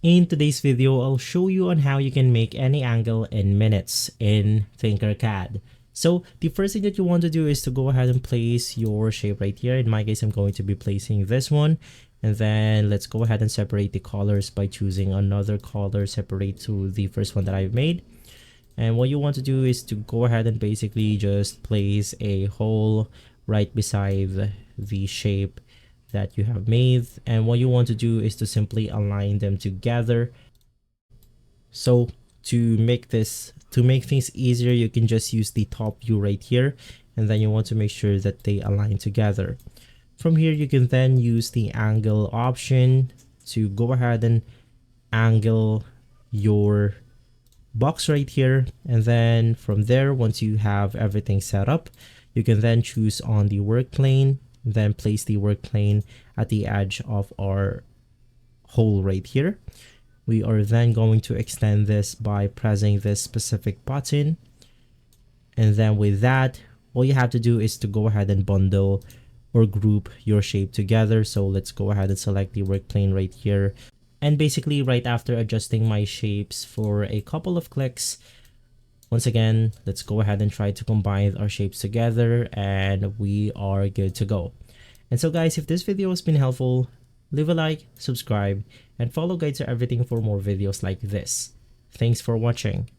In today's video, I'll show you on how you can make any angle in minutes in Tinkercad. So the first thing that you want to do is to go ahead and place your shape right here. In my case, I'm going to be placing this one. And then let's go ahead and separate the colors by choosing another color separate to the first one that I've made. And what you want to do is to go ahead and basically just place a hole right beside the shape that you have made. And what you want to do is to simply align them together. So to make things easier, you can just use the top view right here, and then you want to make sure that they align together. From here, you can then use the angle option to go ahead and angle your box right here. And then from there, once you have everything set up, you can then choose on the work plane, then place the work plane at the edge of our hole right here. We are then going to extend this by pressing this specific button. And then with that, all you have to do is to go ahead and bundle or group your shape together. So let's go ahead and select the work plane right here. And basically right after adjusting my shapes for a couple of clicks, once again, let's go ahead and try to combine our shapes together and we are good to go. And so guys, if this video has been helpful, leave a like, subscribe, and follow Guides to Everything for more videos like this. Thanks for watching.